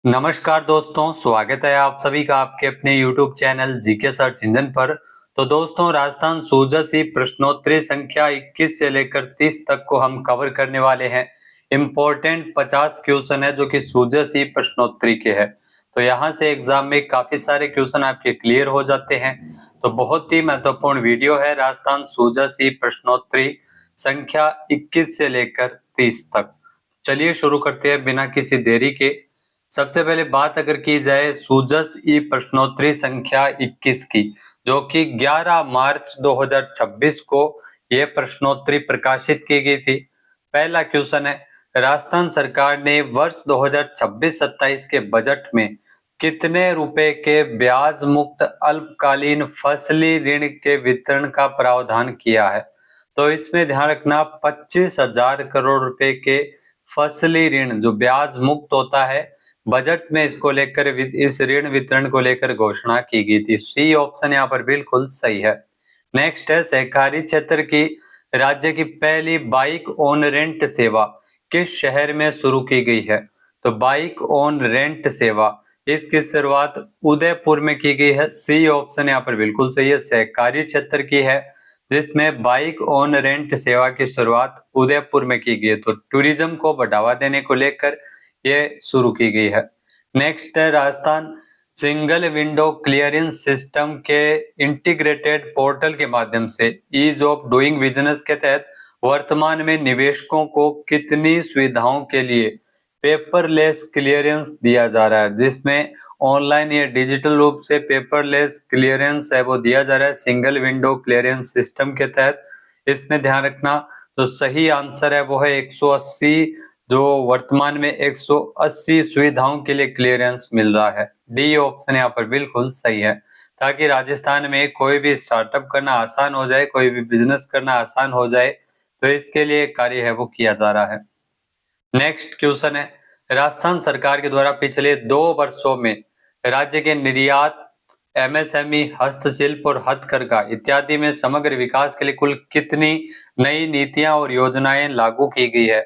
नमस्कार दोस्तों, स्वागत है आप सभी का आपके अपने YouTube channel GK search engine पर। तो दोस्तों, राजस्थान सूजसी प्रश्नोत्तरी संख्या 21 से लेकर 30 तक को हम कवर करने वाले हैं। इम्पोर्टेंट 50 क्वेश्चन है जो कि सूजसी प्रश्नोत्तरी के हैं। तो यहाँ से एग्जाम में काफी सारे क्वेश्चन आपके क्लियर हो जाते हैं। तो बहुत ही महत्वपूर्ण वीडियो है राजस्थान सूजसी प्रश्नोत्तरी संख्या 21 से लेकर 30 तक। चलिए शुरू करते हैं बिना किसी देरी के। सबसे पहले बात अगर की जाए सूजस ई प्रश्नोत्तरी संख्या 21 की, जो कि 11 मार्च 2026 को यह प्रश्नोत्तरी प्रकाशित की गई थी। पहला क्वेश्चन है, राजस्थान सरकार ने वर्ष 2026-27 के बजट में कितने रुपए के ब्याज मुक्त अल्पकालीन फसली ऋण के वितरण का प्रावधान किया है? तो इसमें ध्यान रखना 25,000 करोड़ रुपए के फसली ऋण जो ब्याज मुक्त होता है, बजट में इसको लेकर इस ऋण वितरण को लेकर घोषणा की गई थी। सी ऑप्शन यहाँ पर बिल्कुल सही है। नेक्स्ट है, सहकारी क्षेत्र की राज्य की पहली बाइक ऑन रेंट सेवा किस शहर में शुरू की गई है? तो बाइक ऑन रेंट सेवा इसकी शुरुआत उदयपुर में की गई है। सी ऑप्शन यहाँ पर बिल्कुल सही है, सहकारी क्षेत्र की है जिसमें बाइक ऑन रेंट सेवा की शुरुआत उदयपुर में की गई है। तो टूरिज्म को बढ़ावा देने को लेकर ये शुरू की गई है। नेक्स्ट है, Rajasthan single window clearance system के इंटीग्रेटेड पोर्टल के माध्यम से ईज ऑफ डूइंग बिजनेस के तहत वर्तमान में निवेशकों को कितनी सुविधाओं के लिए पेपरलेस क्लियरेंस दिया जा रहा है, जिसमें ऑनलाइन या डिजिटल रूप से पेपरलेस क्लियरेंस है वो दिया जा रहा है सिंगल विंडो क्लियरेंस सिस्टम के तहत। इसमें ध्यान रखना, तो सही आंसर है वो है 180, जो वर्तमान में 180 सुविधाओं के लिए क्लियरेंस मिल रहा है। डी ऑप्शन यहाँ पर बिल्कुल सही है, ताकि राजस्थान में कोई भी स्टार्टअप करना आसान हो जाए, कोई भी बिजनेस करना आसान हो जाए, तो इसके लिए कार्य है वो किया जा रहा है। नेक्स्ट क्वेश्चन है, राजस्थान सरकार के द्वारा पिछले 2 वर्षों में राज्य के निर्यात, एमएसएमई, हस्तशिल्प और हथकरघा इत्यादि में समग्र विकास के लिए कुल कितनी नई नीतियां और योजनाएं लागू की गई है?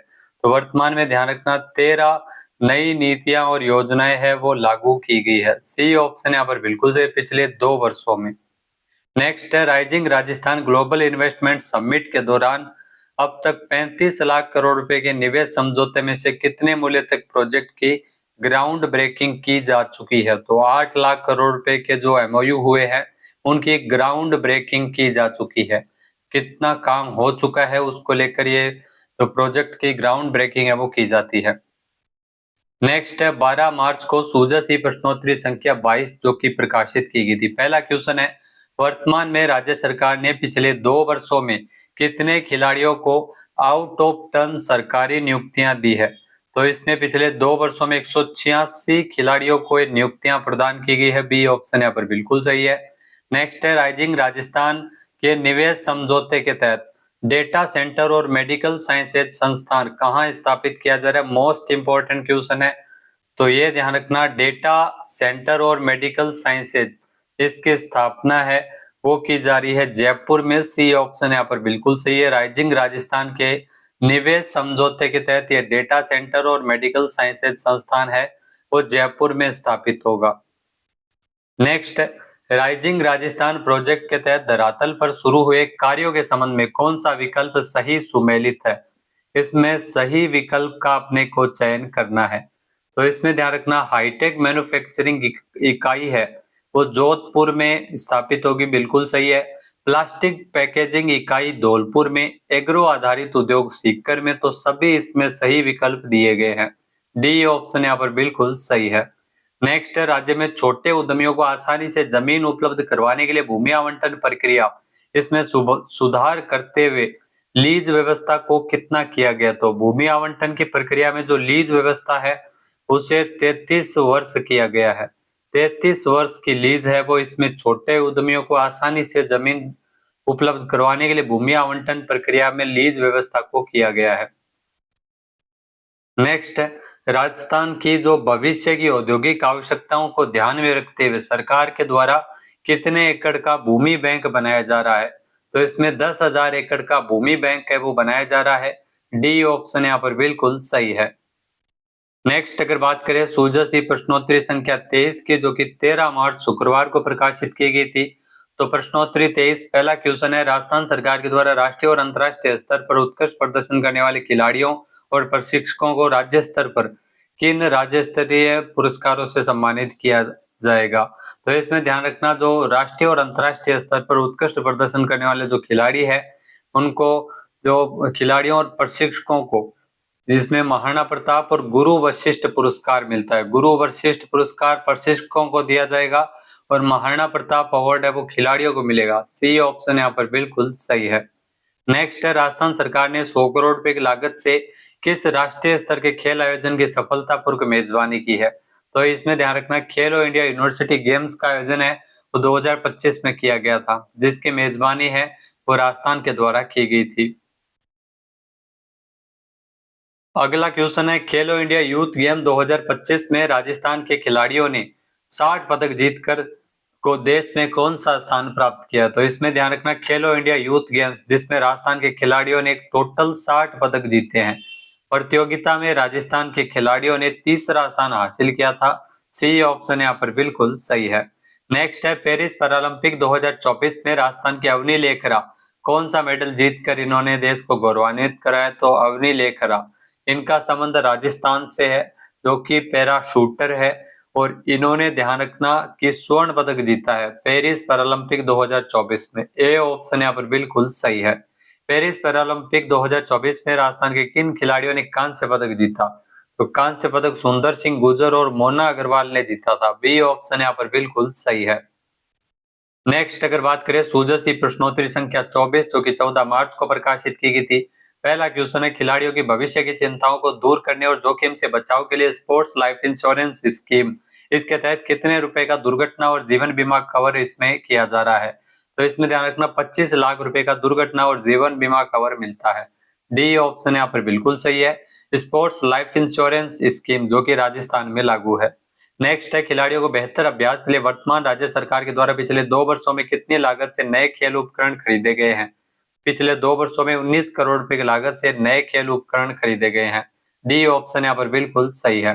तो वर्तमान में ध्यान रखना 13 नई नीतियां और योजनाएं है वो लागू की गई है। सी ऑप्शन यहाँ पर बिल्कुल से पिछले 2 वर्षों में। नेक्स्ट है, rising Rajasthan global investment summit के दौरान अब तक 35 लाख करोड़ रुपए के निवेश समझौते में से कितने मूल्य तक प्रोजेक्ट की ग्राउंड ब्रेकिंग की जा चुकी है? तो 8 लाख करोड़ रुपए के जो एमओयू हुए हैं उनकी ग्राउंड ब्रेकिंग की जा चुकी है। कितना काम हो चुका है उसको लेकर ये जो प्रोजेक्ट की ग्राउंड ब्रेकिंग है वो की जाती है। नेक्स्ट है, 12 मार्च को सूजसी प्रश्नोत्तरी संख्या 22 जो कि प्रकाशित की गई थी। पहला क्वेश्चन है, वर्तमान में राज्य सरकार ने पिछले 2 वर्षों में कितने खिलाड़ियों को आउट ऑफ टर्न सरकारी नियुक्तियां दी है? तो इसमें पिछले 2 वर्षों में 186 खिलाड़ियों को ये नियुक्तियां प्रदान की गई है। बी ऑप्शन यहाँ पर बिल्कुल सही है। नेक्स्ट है, राइजिंग राजस्थान के निवेश समझौते के तहत डेटा सेंटर और मेडिकल साइंसेज संस्थान कहाँ स्थापित किया जा रहा है? मोस्ट इंपोर्टेंट क्वेश्चन है, तो ये ध्यान रखना, डेटा सेंटर और मेडिकल साइंसेज इसकी स्थापना है वो की जा रही है जयपुर में। सी ऑप्शन यहाँ पर बिल्कुल सही है। राइजिंग राजस्थान के निवेश समझौते के तहत ये डेटा सेंटर और मेडिकल साइंसेज संस्थान है वो जयपुर में स्थापित होगा। नेक्स्ट, राइजिंग राजस्थान प्रोजेक्ट के तहत धरातल पर शुरू हुए कार्यों के संबंध में कौन सा विकल्प सही सुमेलित है? इसमें सही विकल्प का अपने को चयन करना है। तो इसमें ध्यान रखना, हाईटेक मैन्युफैक्चरिंग इकाई है वो जोधपुर में स्थापित होगी, बिल्कुल सही है। प्लास्टिक पैकेजिंग इकाई धौलपुर में, एग्रो आधारित उद्योग सीकर में, तो सभी इसमें सही विकल्प दिए गए हैं। डी ऑप्शन यहाँ पर बिल्कुल सही है। नेक्स्ट, राज्य में छोटे उद्यमियों को आसानी से जमीन उपलब्ध करवाने के लिए भूमि आवंटन प्रक्रिया इसमें सुधार करते हुए लीज व्यवस्था को कितना किया गया? तो भूमि आवंटन की प्रक्रिया में जो लीज व्यवस्था है उसे 33 वर्ष किया गया है। 33 वर्ष की लीज है वो इसमें छोटे उद्यमियों को आसानी से जमीन उपलब्ध करवाने के लिए भूमि आवंटन प्रक्रिया में लीज व्यवस्था को किया गया है। नेक्स्ट है, राजस्थान की जो भविष्य की औद्योगिक आवश्यकताओं को ध्यान में रखते हुए सरकार के द्वारा कितने एकड़ का भूमि बैंक बनाया जा रहा है? तो इसमें 10,000 एकड़ का भूमि बैंक है वो बनाया जा रहा है। डी ऑप्शन यहाँ पर बिल्कुल सही है। नेक्स्ट अगर बात करें सूजस प्रश्नोत्तरी संख्या 23 की, जो कि 13 मार्च शुक्रवार को प्रकाशित की गई थी। तो प्रश्नोत्तरी 23 पहला क्वेश्चन है, राजस्थान सरकार के द्वारा राष्ट्रीय और अंतर्राष्ट्रीय स्तर पर उत्कृष्ट प्रदर्शन करने वाले खिलाड़ियों और प्रशिक्षकों को राज्य स्तर पर किन राज्य स्तरीय पुरस्कारों से सम्मानित किया जाएगा। तो इसमें ध्यान रखना, जो राष्ट्रीय और अंतर्राष्ट्रीय स्तर पर उत्कृष्ट प्रदर्शन करने वाले जो खिलाड़ी है, उनको, जो खिलाड़ियों और प्रशिक्षकों को, जिसमें महाराणा प्रताप और गुरु वशिष्ठ पुरस्कार मिलता है। गुरु वशिष्ठ पुरस्कार प्रशिक्षकों को दिया जाएगा और महाराणा प्रताप अवार्ड है वो खिलाड़ियों को मिलेगा। सी ऑप्शन यहाँ पर बिल्कुल सही है। नेक्स्ट है, राजस्थान सरकार ने 100 करोड़ रुपए की लागत से किस राष्ट्रीय स्तर के खेल आयोजन की सफलतापूर्वक मेजबानी की है। तो इसमें ध्यान रखना, खेलो इंडिया यूनिवर्सिटी गेम्स का आयोजन है वो 2025 में किया गया था, जिसकी मेजबानी है वो राजस्थान के द्वारा की गई थी। अगला क्वेश्चन है, खेलो इंडिया यूथ गेम 2025 में राजस्थान के खिलाड़ियों ने 60 पदक जीतकर को देश में कौन सा स्थान प्राप्त किया। तो इसमें ध्यान रखना, खेलो इंडिया यूथ गेम्स जिसमें राजस्थान के खिलाड़ियों ने एक टोटल 60 पदक जीते हैं। प्रतियोगिता में राजस्थान के खिलाड़ियों ने तीसरा स्थान हासिल किया था। सी ऑप्शन यहाँ पर बिल्कुल सही है। नेक्स्ट है, पेरिस पैरालंपिक 2024 में राजस्थान की अवनी लेखरा कौन सा मेडल जीतकर इन्होंने देश को गौरवान्वित कराया। तो अवनी लेखरा, इनका संबंध राजस्थान से है, जो कि पैरा शूटर है और इन्होंने, ध्यान रखना, कि स्वर्ण पदक जीता है पेरिस पैरालंपिक 2024 में। ए ऑप्शन यहाँ पर बिल्कुल सही है। पेरिस पैरालंपिक 2024 में राजस्थान के किन खिलाड़ियों ने कांस्य पदक जीता। तो कांस्य पदक सुंदर सिंह गुर्जर और मोना अग्रवाल ने जीता था। बी ऑप्शन यहाँ पर बिल्कुल सही है। नेक्स्ट अगर बात करें सूजस की प्रश्नोत्तरी संख्या 24, जो कि 14 मार्च को प्रकाशित की गई थी। पहला क्वेश्चन है, खिलाड़ियों की भविष्य की चिंताओं को दूर करने और जोखिम से बचाव के लिए स्पोर्ट्स लाइफ इंश्योरेंस स्कीम, इसके तहत कितने रुपए का दुर्घटना और जीवन बीमा कवर इसमें किया जा रहा है। तो इसमें ध्यान रखना, 25 लाख रुपए का दुर्घटना और जीवन बीमा कवर मिलता है। डी ऑप्शन यहाँ पर बिल्कुल सही है। स्पोर्ट्स लाइफ इंश्योरेंस स्कीम जो कि राजस्थान में लागू है। नेक्स्ट है, खिलाड़ियों को बेहतर अभ्यास के लिए वर्तमान राज्य सरकार के द्वारा पिछले 2 वर्षों में कितनी लागत से नए खेल उपकरण खरीदे गए हैं। पिछले 2 वर्षों में 19 करोड़ रुपए की लागत से नए खेल उपकरण खरीदे गए हैं। डी ऑप्शन यहाँ पर बिल्कुल सही है।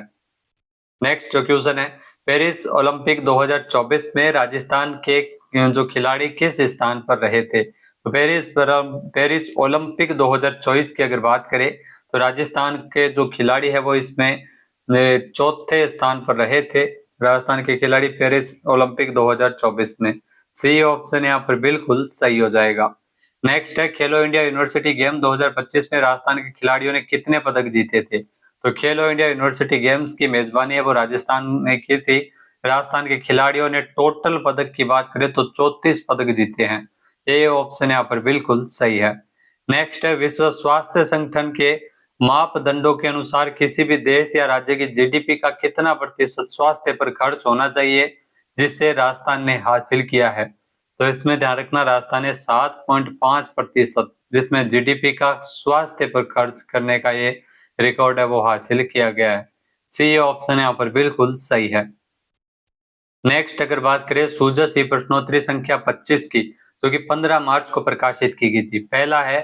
नेक्स्ट जो क्वेश्चन है, पेरिस ओलंपिक 2024 में राजस्थान के जो खिलाड़ी किस स्थान पर रहे थे। तो पेरिस ओलंपिक 2024 की अगर बात करें, तो राजस्थान के जो खिलाड़ी है वो इसमें चौथे स्थान पर रहे थे। राजस्थान के खिलाड़ी पेरिस ओलंपिक 2024 में। सी ऑप्शन यहाँ पर बिल्कुल सही हो जाएगा। नेक्स्ट है, खेलो इंडिया यूनिवर्सिटी गेम 2025 में राजस्थान के खिलाड़ियों ने कितने पदक जीते थे। तो खेलो इंडिया यूनिवर्सिटी गेम्स की मेजबानी है वो राजस्थान ने की थी। राजस्थान के खिलाड़ियों ने टोटल पदक की बात करें तो 34 पदक जीते हैं। ये ऑप्शन यहाँ पर बिल्कुल सही है। नेक्स्ट है, विश्व स्वास्थ्य संगठन के मापदंडों के अनुसार किसी भी देश या राज्य की जीडीपी का कितना प्रतिशत स्वास्थ्य पर खर्च होना चाहिए, जिसे राजस्थान ने हासिल किया है। तो इसमें ध्यान रखना, राजस्थान ने 7.5%, जिसमें जीडीपी का स्वास्थ्य पर खर्च करने का ये रिकॉर्ड है वो हासिल किया गया है। सी ऑप्शन यहाँ पर बिल्कुल सही है। नेक्स्ट अगर बात करें सूजस ही प्रश्नोत्तरी संख्या 25 की, जो कि 15 मार्च को प्रकाशित की गई थी। पहला है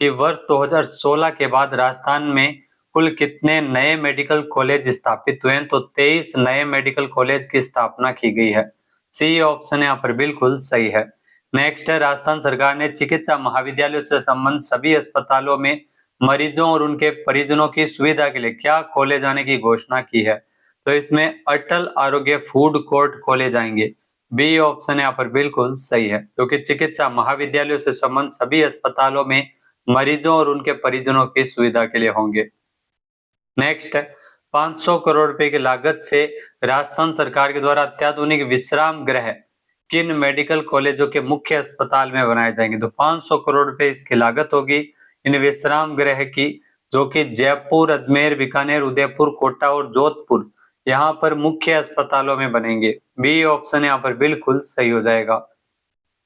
कि वर्ष 2016 के बाद राजस्थान में कुल कितने नए मेडिकल कॉलेज स्थापित हुए हैं। तो 23 नए मेडिकल कॉलेज की स्थापना की गई है। सी ऑप्शन यहाँ पर बिल्कुल सही है। नेक्स्ट है, राजस्थान सरकार ने चिकित्सा महाविद्यालयों से संबंध सभी अस्पतालों में मरीजों और उनके परिजनों की सुविधा के लिए क्या खोले जाने की घोषणा की है। तो इसमें अटल आरोग्य फूड कोर्ट खोले जाएंगे। बी ऑप्शन यहाँ पर बिल्कुल सही है, जो कि चिकित्सा महाविद्यालयों से संबंध सभी अस्पतालों में मरीजों और उनके परिजनों की सुविधा के लिए होंगे। नेक्स्ट है, 500 करोड़ रुपए की लागत से राजस्थान सरकार के द्वारा अत्याधुनिक विश्राम गृह किन मेडिकल कॉलेजों के मुख्य अस्पताल में बनाए जाएंगे। तो 500 करोड़ रुपए इसकी लागत होगी इन विश्राम गृह की, जो कि जयपुर, अजमेर, बीकानेर, उदयपुर, कोटा और जोधपुर यहाँ पर मुख्य अस्पतालों में बनेंगे। बी ऑप्शन यहाँ पर बिल्कुल सही हो जाएगा।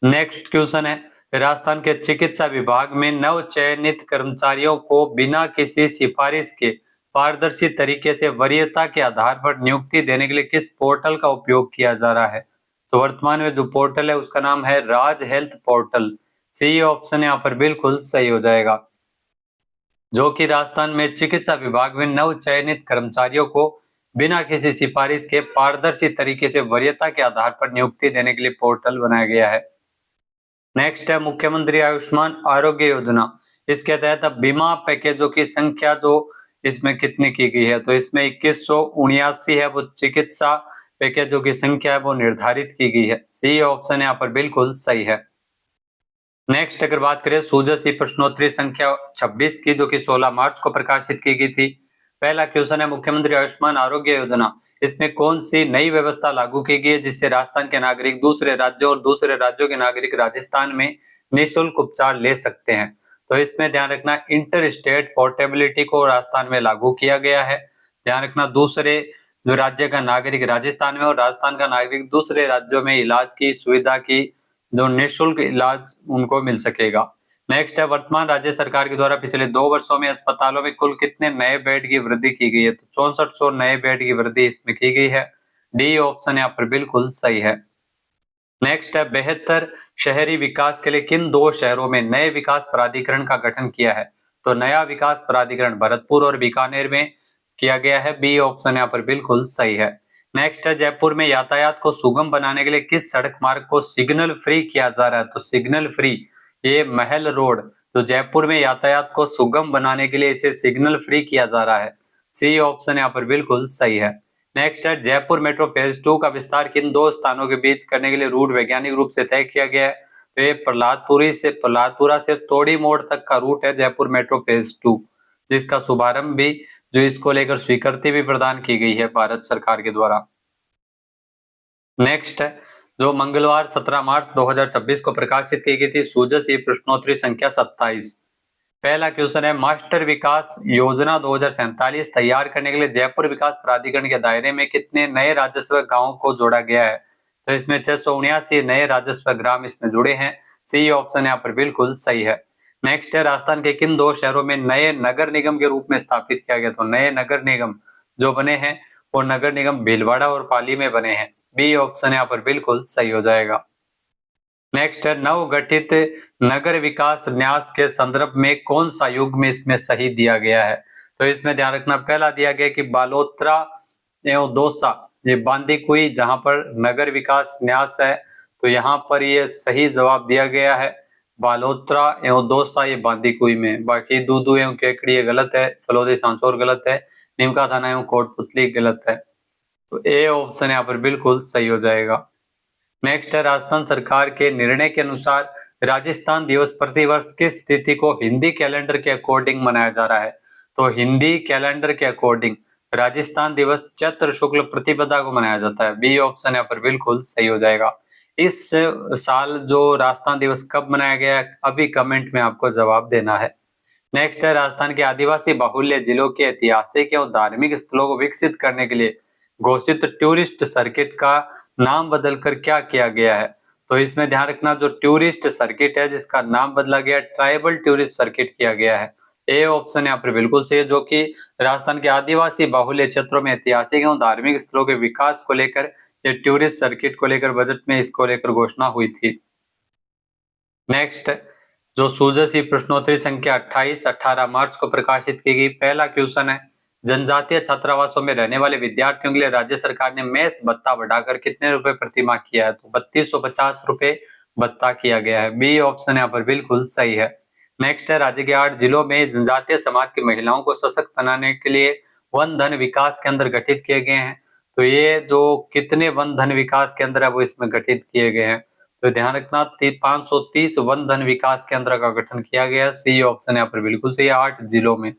नेक्स्ट क्वेश्चन है, राजस्थान के चिकित्सा विभाग में नव चयनित कर्मचारियों को बिना किसी सिफारिश के पारदर्शी तरीके से वरीयता के आधार पर नियुक्ति देने के लिए किस पोर्टल का उपयोग किया जा रहा है। तो वर्तमान में जो पोर्टल है उसका नाम है राज हेल्थ पोर्टल। सी ऑप्शन यहाँ पर बिल्कुल सही हो जाएगा। जो कि राजस्थान में चिकित्सा विभाग में नव चयनित कर्मचारियों को बिना किसी सिफारिश के पारदर्शी तरीके से वरीयता के आधार पर नियुक्ति देने के लिए पोर्टल बनाया गया है। नेक्स्ट है मुख्यमंत्री आयुष्मान आरोग्य योजना। इसके तहत अब बीमा पैकेजों की संख्या जो इसमें कितनी की गई है, तो इसमें 2179 है वो चिकित्सा पैकेजों की संख्या है वो निर्धारित की गई है। सी ऑप्शन यहाँ पर बिल्कुल सही है। नेक्स्ट अगर बात करें सूजसी प्रश्नोत्तरी संख्या 26 की, जो कि 16 मार्च को प्रकाशित की गई थी। पहला क्वेश्चन है मुख्यमंत्री आयुष्मान आरोग्य योजना, इसमें कौन सी नई व्यवस्था लागू की गई है जिससे राजस्थान के नागरिक दूसरे राज्यों और दूसरे राज्यों के नागरिक राजस्थान में निःशुल्क उपचार ले सकते हैं। तो इसमें ध्यान रखना इंटर स्टेट पोर्टेबिलिटी को राजस्थान में लागू किया गया है। ध्यान रखना दूसरे जो राज्य का नागरिक राजस्थान में और राजस्थान का नागरिक दूसरे राज्यों में इलाज की सुविधा की जो निःशुल्क इलाज उनको मिल सकेगा। नेक्स्ट है वर्तमान राज्य सरकार के द्वारा पिछले 2 वर्षों में अस्पतालों में कुल कितने नए बेड की वृद्धि की गई है, तो 6400 नए बेड की वृद्धि इसमें की गई है। डी ऑप्शन यहाँ पर बिल्कुल सही है। नेक्स्ट है बेहतर शहरी विकास के लिए किन 2 शहरों में नए विकास प्राधिकरण का गठन किया है, तो नया विकास प्राधिकरण भरतपुर और बीकानेर में किया गया है। बी ऑप्शन यहाँ पर बिल्कुल सही है। नेक्स्ट है जयपुर में यातायात को सुगम बनाने के लिए किस सड़क मार्ग को सिग्नल फ्री किया जा रहा है, तो सिग्नल फ्री ये महल रोड, तो जयपुर में यातायात को सुगम बनाने के लिए इसे सिग्नल फ्री किया जा रहा है। सी ऑप्शन यहाँ पर बिल्कुल सही है। नेक्स्ट है जयपुर मेट्रो फेज 2 का विस्तार किन 2 स्थानों के बीच करने के लिए रूट वैज्ञानिक रूप से तय किया गया है, तो ये प्रहलादपुरा से तोड़ी मोड़ तक का रूट है जयपुर मेट्रो फेज 2, जिसका शुभारंभ भी जो इसको लेकर स्वीकृति भी प्रदान की गई है भारत सरकार के द्वारा। नेक्स्ट है जो मंगलवार 17 मार्च 2026 को प्रकाशित की गई थी सूजसी प्रश्नोत्तरी संख्या 27। पहला क्वेश्चन है मास्टर विकास योजना 2047 तैयार करने के लिए जयपुर विकास प्राधिकरण के दायरे में कितने नए राजस्व गांवों को जोड़ा गया है, तो इसमें 679 नए राजस्व ग्राम इसमें जुड़े हैं। सी ऑप्शन यहाँ पर बिल्कुल सही है। नेक्स्ट है राजस्थान के किन 2 शहरों में नए नगर निगम के रूप में स्थापित किया गया, तो नए नगर निगम जो बने हैं वो नगर निगम भीलवाड़ा और पाली में बने हैं। बी ऑप्शन यहाँ पर बिल्कुल सही हो जाएगा। नेक्स्ट है नवगठित नगर विकास न्यास के संदर्भ में कौन सा युग में इसमें सही दिया गया है, तो इसमें ध्यान रखना पहला दिया गया कि बालोतरा एवं दौसा ये बांदीकुई जहां पर नगर विकास न्यास है, तो यहाँ पर ये सही जवाब दिया गया है बालोतरा एवं दौसा ये बांदीकुई में। बाकी दूदू एवं केकड़ी ये गलत है, फलोदी सांचौर गलत है, निमका थाना एवं कोटपुतली गलत है। तो ए ऑप्शन यहाँ पर बिल्कुल सही हो जाएगा। नेक्स्ट है राजस्थान सरकार के निर्णय के अनुसार राजस्थान दिवस प्रतिवर्ष किस तिथि को हिंदी कैलेंडर के अकॉर्डिंग मनाया जा रहा है, तो हिंदी कैलेंडर के अकॉर्डिंग राजस्थान दिवस चैत्र शुक्ल प्रतिपदा को मनाया जाता है। बी ऑप्शन यहाँ पर बिल्कुल सही हो जाएगा। इस साल जो राजस्थान दिवस कब मनाया गया है अभी कमेंट में आपको जवाब देना है। नेक्स्ट है राजस्थान के आदिवासी बाहुल्य जिलों के ऐतिहासिक एवं धार्मिक स्थलों को विकसित करने के लिए घोषित टूरिस्ट सर्किट का नाम बदलकर क्या किया गया है, तो इसमें ध्यान रखना जो टूरिस्ट सर्किट है जिसका नाम बदला गया ट्राइबल टूरिस्ट सर्किट किया गया है। ए ऑप्शन यहाँ पर बिल्कुल सही है, जो कि राजस्थान के आदिवासी बाहुल्य क्षेत्रों में ऐतिहासिक एवं धार्मिक स्थलों के विकास को लेकर ये टूरिस्ट सर्किट को लेकर बजट में इसको लेकर घोषणा हुई थी। नेक्स्ट जो सूजसी प्रश्नोत्तरी संख्या 28 18 मार्च को प्रकाशित की गई। पहला क्वेश्चन है जनजातीय छात्रावासों में रहने वाले विद्यार्थियों के लिए राज्य सरकार ने मेस भत्ता बढ़ाकर कितने रुपए प्रतिमाह किया है, तो 3250 रुपए भत्ता किया गया है। बी ऑप्शन यहाँ पर बिल्कुल सही है। नेक्स्ट है राज्य के 8 जिलों में जनजातीय समाज की महिलाओं को सशक्त बनाने के लिए वन धन विकास केंद्र गठित किए गए हैं, तो ये जो कितने वन धन विकास केंद्र है वो इसमें गठित किए गए हैं, तो ध्यान रखना 530 वन धन विकास केंद्र का गठन किया गया। सी ऑप्शन यहाँ पर बिल्कुल सही है 8 जिलों में।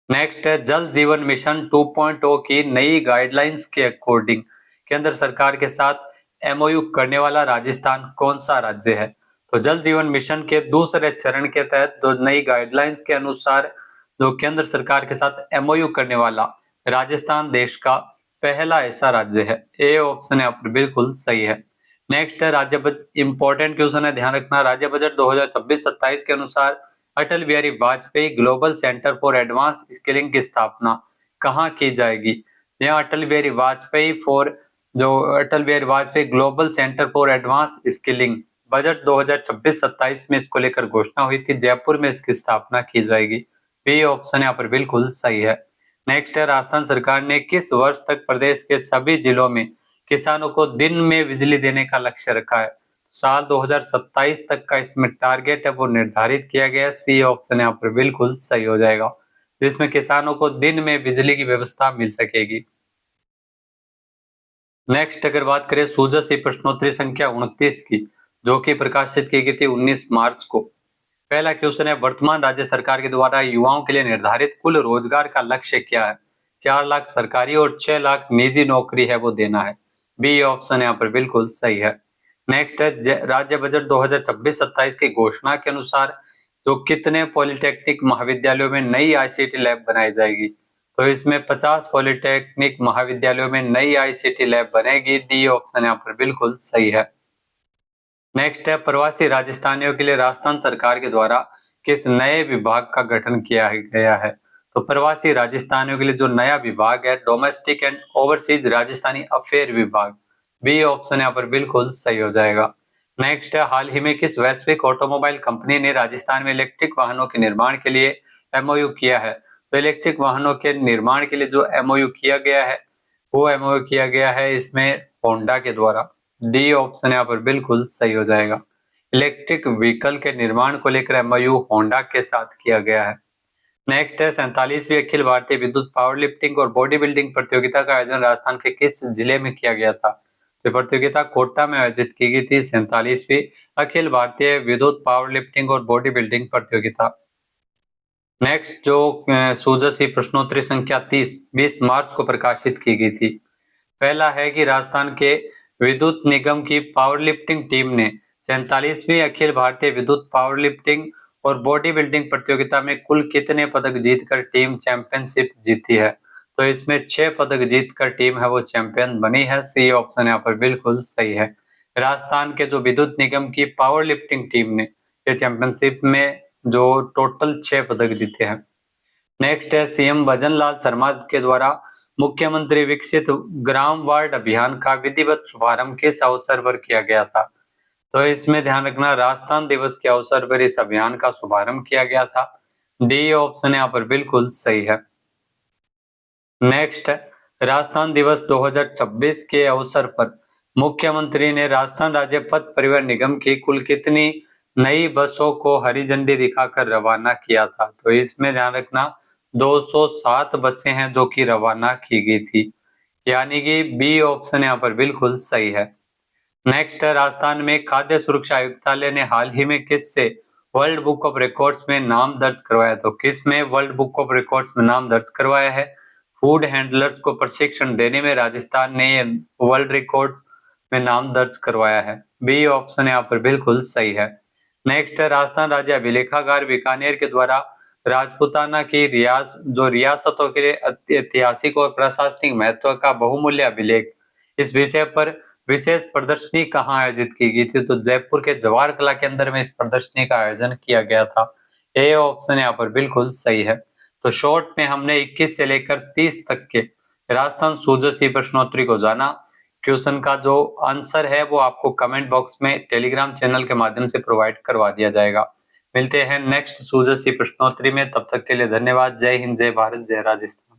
नेक्स्ट है जल जीवन मिशन 2.0 की नई गाइडलाइंस के अकॉर्डिंग केंद्र सरकार के साथ एमओयू करने वाला राजस्थान कौन सा राज्य है, तो जल जीवन मिशन के दूसरे चरण के तहत जो नई गाइडलाइंस के अनुसार जो केंद्र सरकार के साथ एमओयू करने वाला राजस्थान देश का पहला ऐसा राज्य है। ए ऑप्शन यहाँ पर बिल्कुल सही है। नेक्स्ट है राज्य बजट इंपॉर्टेंट क्वेश्चन है, ध्यान रखना राज्य बजट 2026-27 के अनुसार Atal Bihari Vajpayee global centre for advance skilling की स्थापना कहाँ की जाएगी। यहाँ Atal Bihari Vajpayee global centre for advance skilling budget 2026-27 में इसको लेकर घोषणा हुई थी, जयपुर में इसकी स्थापना की जाएगी। बी ऑप्शन यहाँ पर बिल्कुल सही है। नेक्स्ट है, राजस्थान सरकार ने किस वर्ष तक प्रदेश के सभी जिलों में किसानों को दिन में बिजली देने का लक्ष्य रखा है? साल 2027 तक का इसमें टारगेट है वो निर्धारित किया गया है। सी ऑप्शन यहाँ पर बिल्कुल सही हो जाएगा, जिसमें किसानों को दिन में बिजली की व्यवस्था मिल सकेगी। नेक्स्ट अगर बात करें सूजस प्रश्नोत्तरी संख्या 29 की, जो कि प्रकाशित की गई थी 19 मार्च को। पहला क्वेश्चन है, वर्तमान राज्य सरकार के द्वारा युवाओं के लिए निर्धारित कुल रोजगार का लक्ष्य क्या है? 4 लाख सरकारी और 6 लाख निजी नौकरी है वो देना है। बी ऑप्शन यहाँ पर बिल्कुल सही है। नेक्स्ट है, राज्य बजट 2026-27 की घोषणा के अनुसार जो कितने पॉलिटेक्निक महाविद्यालयों में नई आईसीटी लैब बनाई जाएगी? तो इसमें 50 पॉलिटेक्निक महाविद्यालयों में नई आईसीटी लैब बनेगी। डी ऑप्शन यहाँ पर बिल्कुल सही है। नेक्स्ट है, प्रवासी राजस्थानियों के लिए राजस्थान सरकार के द्वारा किस नए विभाग का गठन किया गया है? तो प्रवासी राजस्थानियों के लिए जो नया विभाग है, domestic and overseas Rajasthani affair विभाग। बी ऑप्शन यहाँ पर बिल्कुल सही हो जाएगा। नेक्स्ट है, हाल ही में किस वैश्विक ऑटोमोबाइल कंपनी ने राजस्थान में इलेक्ट्रिक वाहनों के निर्माण के लिए एमओयू किया है? तो इलेक्ट्रिक वाहनों के निर्माण के लिए जो एमओयू किया गया है, वो एमओयू किया गया है इसमें होंडा के द्वारा। डी ऑप्शन यहाँ पर बिल्कुल सही हो जाएगा। इलेक्ट्रिक व्हीकल के निर्माण को लेकर एमओयू होंडा के साथ किया गया है। नेक्स्ट है, 47वीं अखिल भारतीय विद्युत पावर लिफ्टिंग और बॉडी बिल्डिंग प्रतियोगिता का आयोजन राजस्थान के किस जिले में किया गया था? तो प्रतियोगिता कोटा में आयोजित की गई थी। 47वीं अखिल भारतीय विद्युत पावर लिफ्टिंग और बॉडी बिल्डिंग प्रतियोगिता। नेक्स्ट जो सूजस ही प्रश्नोत्तरी संख्या 30 20 मार्च को प्रकाशित की गई थी। पहला है कि राजस्थान के विद्युत निगम की पावर लिफ्टिंग टीम ने 47वीं अखिल भारतीय विद्युत पावर लिफ्टिंग और बॉडी बिल्डिंग प्रतियोगिता में कुल कितने पदक जीतकर टीम चैंपियनशिप जीती है? तो इसमें 6 पदक जीतकर टीम है वो चैंपियन बनी है। सी ऑप्शन यहाँ पर बिल्कुल सही है। राजस्थान के जो विद्युत निगम की पावर लिफ्टिंग टीम ने ये चैंपियनशिप में जो टोटल 6 पदक जीते हैं। नेक्स्ट है, सीएम भजन लाल शर्मा के द्वारा मुख्यमंत्री विकसित ग्राम वार्ड अभियान का विधिवत शुभारंभ किस अवसर पर किया गया था? तो इसमें ध्यान रखना, राजस्थान दिवस के अवसर पर इस अभियान का शुभारंभ किया गया था। डी ऑप्शन यहाँ पर बिल्कुल सही है। नेक्स्ट है, राजस्थान दिवस 2026 के अवसर पर मुख्यमंत्री ने राजस्थान राज्य पथ परिवहन निगम की कुल कितनी नई बसों को हरी झंडी दिखाकर रवाना किया था? तो इसमें ध्यान रखना 207 बसें हैं जो कि रवाना की गई थी, यानी कि बी ऑप्शन यहाँ पर बिल्कुल सही है। नेक्स्ट है, राजस्थान में खाद्य सुरक्षा आयुक्तालय ने हाल ही में किससे वर्ल्ड बुक ऑफ रिकॉर्ड्स में नाम दर्ज करवाया? तो किस में वर्ल्ड बुक ऑफ रिकॉर्ड्स में नाम दर्ज करवाया है? फूड हैंडलर्स को प्रशिक्षण देने में राजस्थान ने वर्ल्ड रिकॉर्ड्स में नाम दर्ज करवाया है। बी ऑप्शन यहाँ पर बिल्कुल सही है। नेक्स्ट है, राजस्थान राज्य अभिलेखागार बीकानेर के द्वारा राजपूताना की रियासतों के ऐतिहासिक और प्रशासनिक महत्व का बहुमूल्य अभिलेख, इस विषय पर विशेष प्रदर्शनी कहाँ आयोजित की गई थी? तो जयपुर के जवाहर कला के अंदर में इस प्रदर्शनी का आयोजन किया गया था। ए ऑप्शन यहाँ पर बिल्कुल सही है। तो शॉर्ट में हमने 21 से लेकर 30 तक के राजस्थान सूजस प्रश्नोत्तरी को जाना। क्वेश्चन का जो आंसर है वो आपको कमेंट बॉक्स में टेलीग्राम चैनल के माध्यम से प्रोवाइड करवा दिया जाएगा। मिलते हैं नेक्स्ट सूजस प्रश्नोत्तरी में, तब तक के लिए धन्यवाद। जय हिंद, जय भारत, जय राजस्थान।